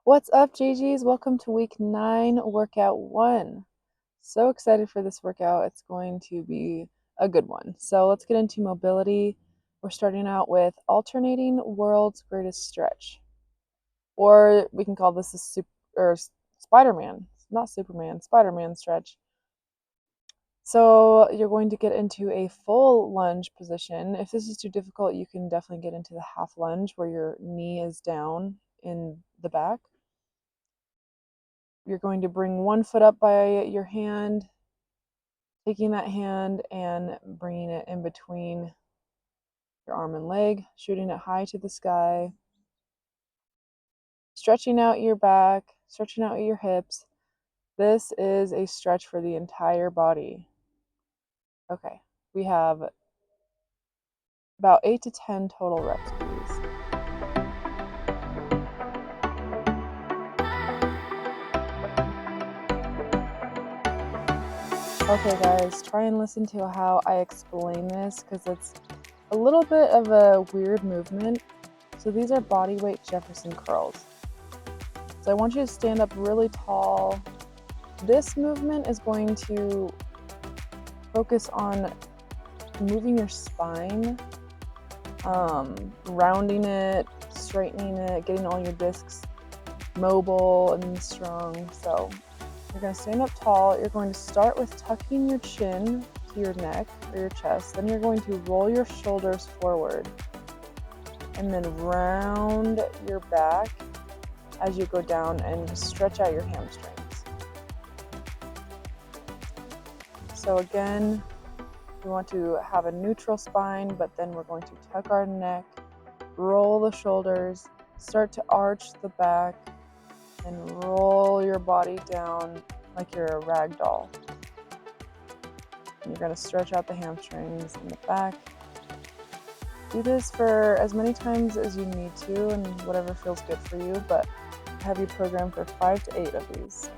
What's up, GGs? Welcome to week 9, workout 1. So excited for this workout. It's going to be a good one. So let's get into mobility. We're starting out with alternating world's greatest stretch. Or we can call this a Spider-Man. Not Superman, Spider-Man stretch. So you're going to get into a full lunge position. If this is too difficult, you can definitely get into the half lunge where your knee is down in the back. You're going to bring one foot up by your hand, taking that hand and bringing it in between your arm and leg, shooting it high to the sky, stretching out your back, stretching out your hips. This is a stretch for the entire body. Okay, we have about 8 to 10 total reps of these. Okay guys, try and listen to how I explain this because it's a little bit of a weird movement. So these are bodyweight Jefferson curls. So I want you to stand up really tall. This movement is going to focus on moving your spine, rounding it, straightening it, getting all your discs mobile and strong. So you're going to stand up tall. You're going to start with tucking your chin to your neck or your chest. Then you're going to roll your shoulders forward and then round your back as you go down and stretch out your hamstrings. So again, we want to have a neutral spine, but then we're going to tuck our neck, roll the shoulders, start to arch the back, and roll your body down like you're a rag doll. And you're going to stretch out the hamstrings in the back. Do this for as many times as you need to and whatever feels good for you, but I have you programmed for 5 to 8 of these.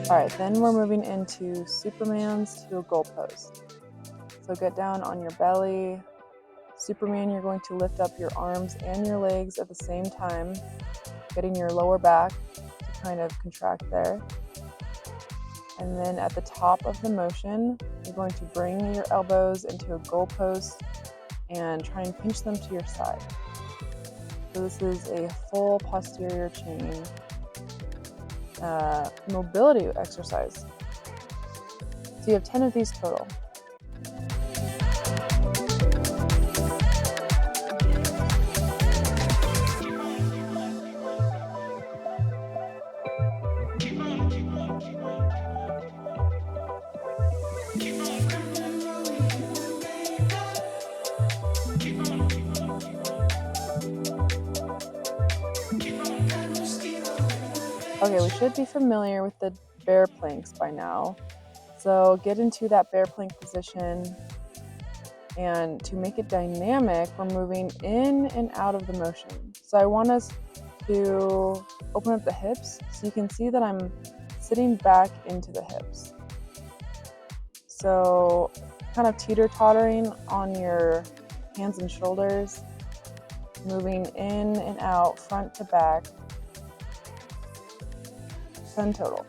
All right, then we're moving into Superman's to a goalpost. So get down on your belly. Superman, you're going to lift up your arms and your legs at the same time, getting your lower back to kind of contract there. And then at the top of the motion, you're going to bring your elbows into a goalpost and try and pinch them to your side. So this is a full posterior chain mobility exercise. So you have 10 of these total. Okay, we should be familiar with the bear planks by now. So get into that bear plank position, and to make it dynamic, we're moving in and out of the motion. So I want us to open up the hips so you can see that I'm sitting back into the hips. So kind of teeter-tottering on your hands and shoulders, moving in and out, front to back. 10 total.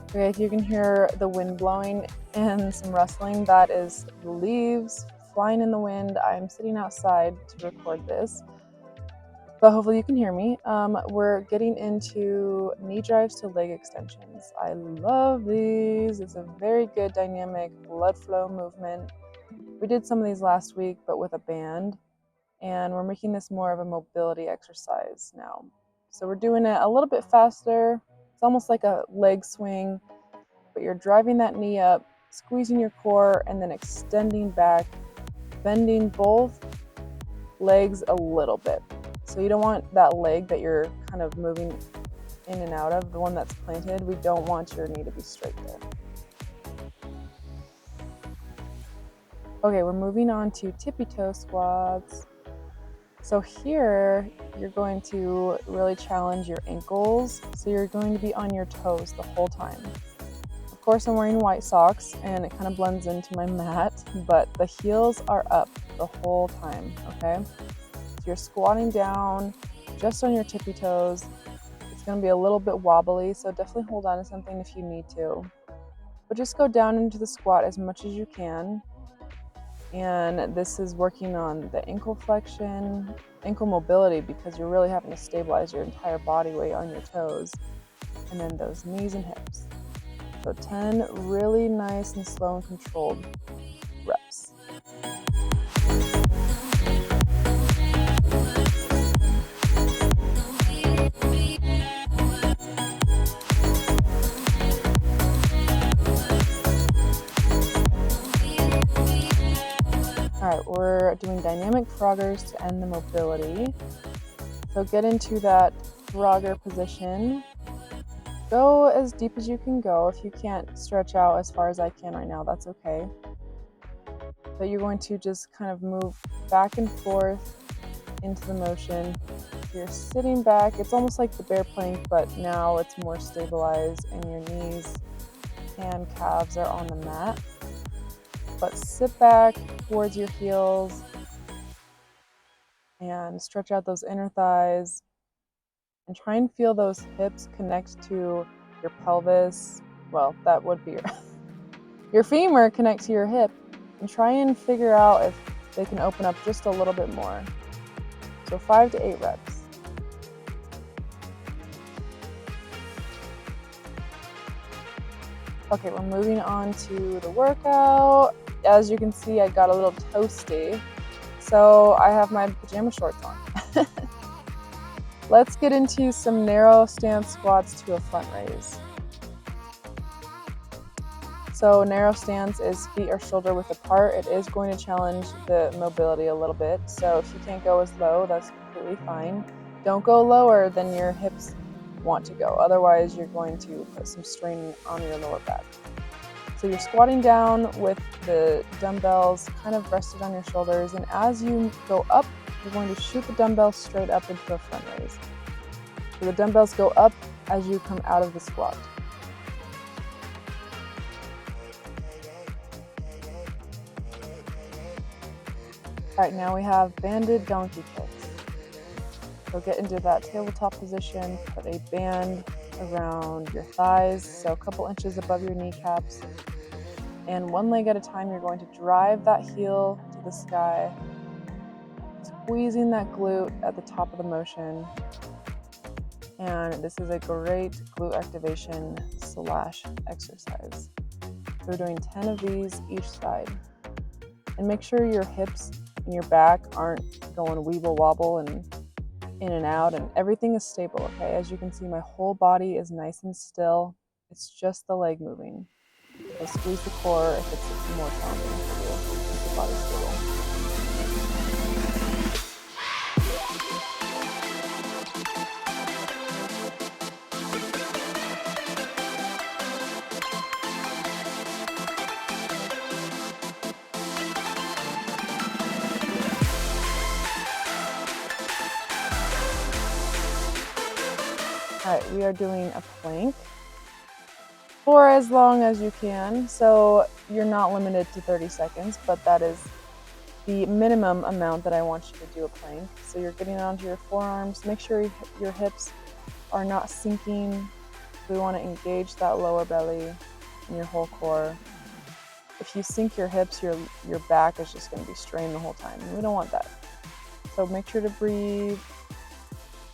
Okay, if you can hear the wind blowing and some rustling, that is the leaves flying in the wind. I'm sitting outside to record this. but hopefully you can hear me. We're getting into knee drives to leg extensions. I love these. It's a very good dynamic blood flow movement. We did some of these last week, but with a band, and we're making this more of a mobility exercise now. So we're doing it a little bit faster. It's almost like a leg swing, but you're driving that knee up, squeezing your core, and then extending back, bending both legs a little bit. So you don't want that leg that you're kind of moving in and out of, the one that's planted. We don't want your knee to be straight there. Okay, we're moving on to tippy toe squats. So here, you're going to really challenge your ankles. So you're going to be on your toes the whole time. Of course, I'm wearing white socks and it kind of blends into my mat, but the heels are up the whole time, okay? So you're squatting down just on your tippy toes. It's going to be a little bit wobbly, so definitely hold on to something if you need to. But just go down into the squat as much as you can. And this is working on the ankle flexion, ankle mobility, because you're really having to stabilize your entire body weight on your toes, and then those knees and hips. So 10 really nice and slow and controlled reps. All right, we're doing dynamic froggers to end the mobility. So get into that frogger position. Go as deep as you can go. If you can't stretch out as far as I can right now, that's okay. But you're going to just kind of move back and forth into the motion. You're sitting back. It's almost like the bear plank, but now it's more stabilized and your knees and calves are on the mat. But sit back towards your heels and stretch out those inner thighs and try and feel those hips connect to your pelvis. Well, that would be your femur connect to your hip, and try and figure out if they can open up just a little bit more. So 5 to 8 reps. Okay, we're moving on to the workout. As you can see, I got a little toasty, so I have my pajama shorts on. Let's get into some narrow stance squats to a front raise. So narrow stance is feet are shoulder width apart. It is going to challenge the mobility a little bit. So if you can't go as low, that's completely fine. Don't go lower than your hips want to go. Otherwise, you're going to put some strain on your lower back. So you're squatting down with the dumbbells kind of rested on your shoulders. And as you go up, you're going to shoot the dumbbells straight up into a front raise. So the dumbbells go up as you come out of the squat. All right, now we have banded donkey kicks. So get into that tabletop position, put a band around your thighs, so a couple inches above your kneecaps. And one leg at a time, you're going to drive that heel to the sky, squeezing that glute at the top of the motion. And this is a great glute activation / exercise. So we're doing 10 of these each side. And make sure your hips and your back aren't going weeble wobble and in and out, and everything is stable, okay? As you can see, my whole body is nice and still. It's just the leg moving. So squeeze the core if it's more challenging for you. Keep the body stable. All right, we are doing a plank for as long as you can. So you're not limited to 30 seconds, but that is the minimum amount that I want you to do a plank. So you're getting onto your forearms. Make sure your hips are not sinking. We want to engage that lower belly and your whole core. If you sink your hips, your back is just going to be strained the whole time. We don't want that. So make sure to breathe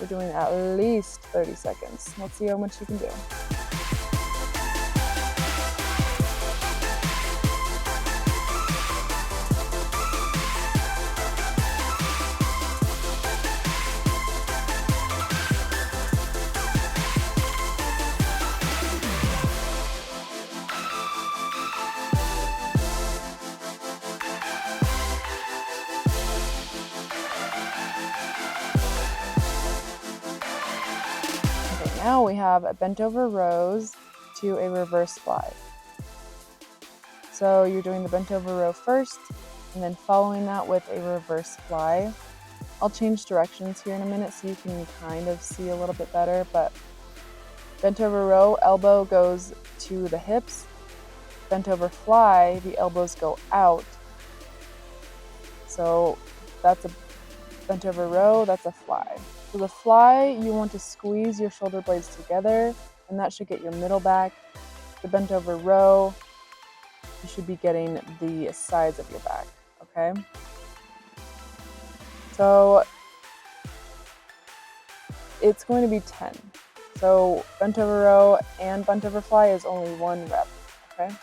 We're doing at least 30 seconds. Let's see how much you can do. Now we have a bent over rows to a reverse fly. So you're doing the bent over row first, and then following that with a reverse fly. I'll change directions here in a minute so you can kind of see a little bit better, but bent over row, elbow goes to the hips. Bent over fly, the elbows go out. So that's a bent over row, that's a fly. So the fly, you want to squeeze your shoulder blades together, and that should get your middle back. The bent over row, you should be getting the sides of your back, okay? So it's going to be 10. So bent over row and bent over fly is only 1 rep, okay?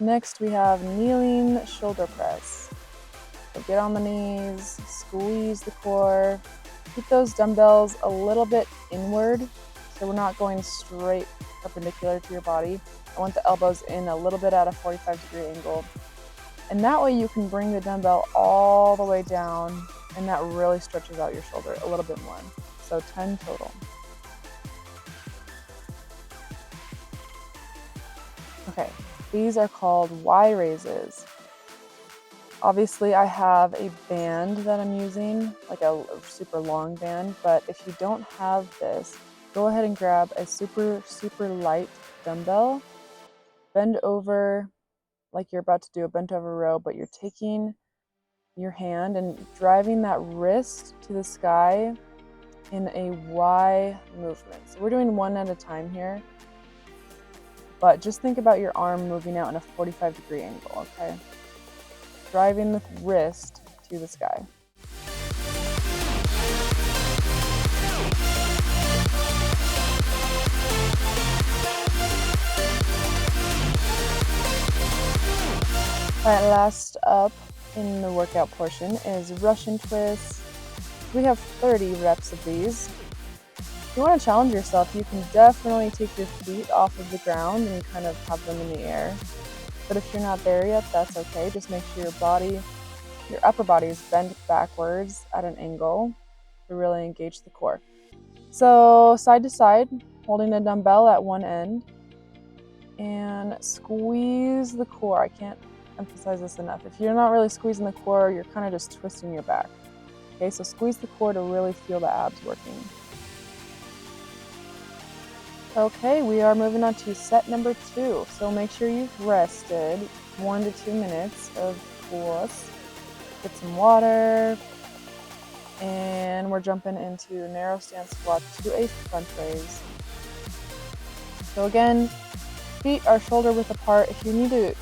Next we have kneeling shoulder press. So get on the knees, squeeze the core. Keep those dumbbells a little bit inward, so we're not going straight perpendicular to your body. I want the elbows in a little bit at a 45-degree angle. And that way you can bring the dumbbell all the way down, and that really stretches out your shoulder a little bit more. So 10 total. Okay, these are called Y raises. Obviously, I have a band that I'm using, like a super long band, but if you don't have this, go ahead and grab a super light dumbbell, bend over like you're about to do a bent over row, but you're taking your hand and driving that wrist to the sky in a Y movement. So we're doing one at a time here, but just think about your arm moving out in a 45-degree angle, okay? Driving the wrist to the sky. All right, last up in the workout portion is Russian twists. We have 30 reps of these. If you want to challenge yourself, you can definitely take your feet off of the ground and kind of have them in the air. But if you're not there yet, that's okay. Just make sure your upper body is bent backwards at an angle to really engage the core. So side to side, holding a dumbbell at one end, and squeeze the core. I can't emphasize this enough. If you're not really squeezing the core, you're kind of just twisting your back. Okay, so squeeze the core to really feel the abs working. Okay, we are moving on to set number 2. So make sure you've rested 1 to 2 minutes, of course. Get some water, and we're jumping into narrow stance squat to a front raise. So again, feet are shoulder width apart. If you need to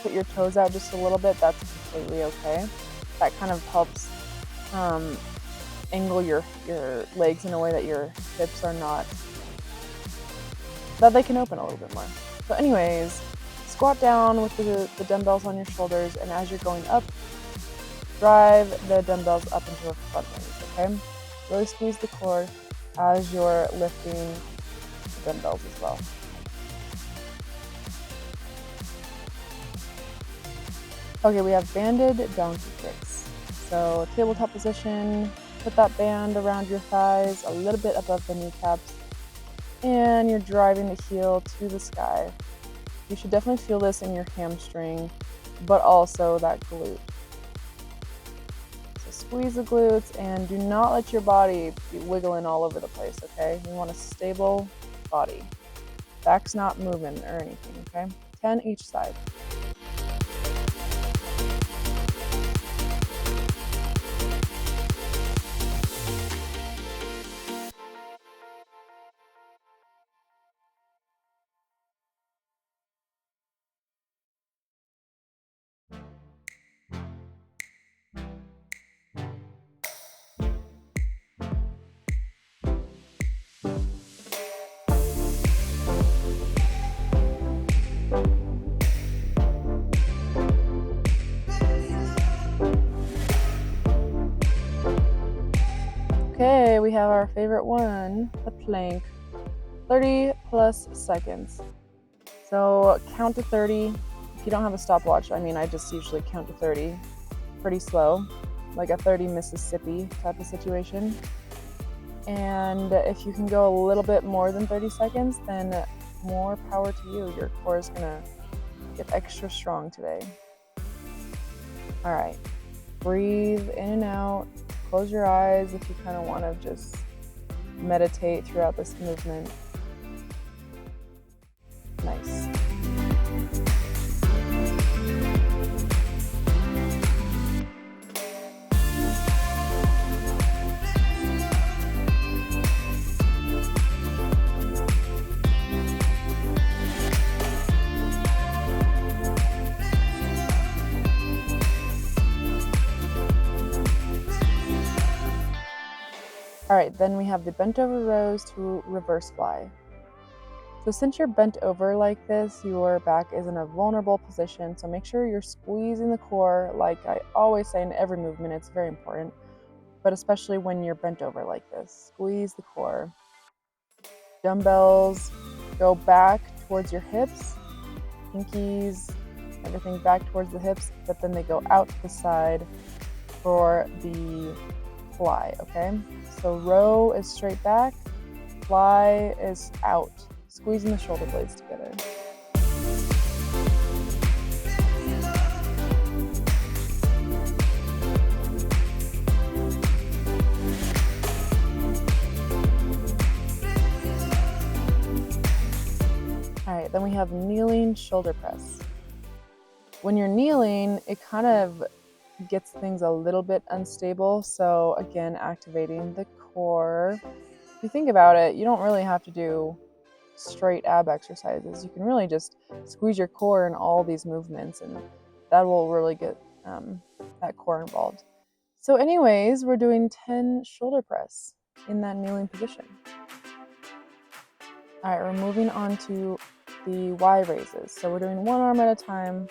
put your toes out just a little bit, that's completely okay. That kind of helps angle your legs in a way that your hips are not, that they can open a little bit more. So anyways, squat down with the dumbbells on your shoulders, and as you're going up, drive the dumbbells up into a front raise, okay? Really squeeze the core as you're lifting the dumbbells as well. Okay, we have banded donkey kicks. So tabletop position, put that band around your thighs, a little bit above the kneecaps, and you're driving the heel to the sky. You should definitely feel this in your hamstring, but also that glute. So squeeze the glutes and do not let your body be wiggling all over the place, okay? You want a stable body. Back's not moving or anything, okay? 10 each side. have our favorite one, the plank. 30 plus seconds. So count to 30. If you don't have a stopwatch, I mean, I just usually count to 30 pretty slow, like a 30 Mississippi type of situation. And if you can go a little bit more than 30 seconds, then more power to you. Your core is gonna get extra strong today. All right, breathe in and out. Close your eyes if you kind of want to just meditate throughout this movement. Nice. All right, then we have the bent over rows to reverse fly. So since you're bent over like this, your back is in a vulnerable position. So make sure you're squeezing the core. Like I always say in every movement, it's very important, but especially when you're bent over like this, squeeze the core. Dumbbells go back towards your hips, pinkies, everything back towards the hips, but then they go out to the side for the fly, okay? So row is straight back, fly is out, squeezing the shoulder blades together. All right, then we have kneeling shoulder press. When you're kneeling, it kind of gets things a little bit unstable. So again, activating the core. If you think about it, you don't really have to do straight ab exercises. You can really just squeeze your core in all these movements, and that will really get that core involved. So anyways, we're doing 10 shoulder press in that kneeling position. All right, we're moving on to the Y raises. So we're doing one arm at a time.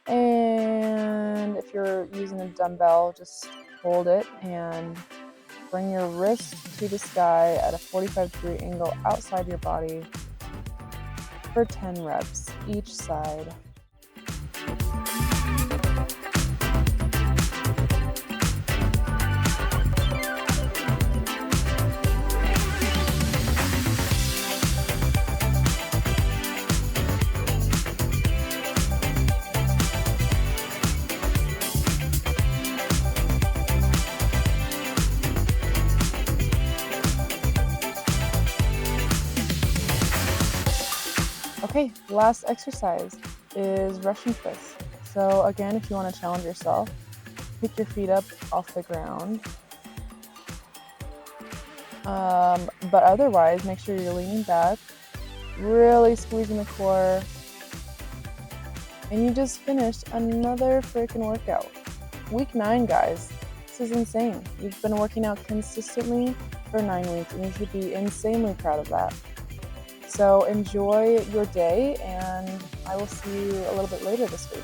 And if you're using a dumbbell, just hold it and bring your wrist to the sky at a 45-degree angle outside your body for 10 reps each side. Okay, last exercise is Russian twist. So again, if you want to challenge yourself, pick your feet up off the ground. But otherwise, make sure you're leaning back, really squeezing the core. And you just finished another freaking workout. Week 9, guys. This is insane. You've been working out consistently for 9 weeks, and you should be insanely proud of that. So enjoy your day, and I will see you a little bit later this week.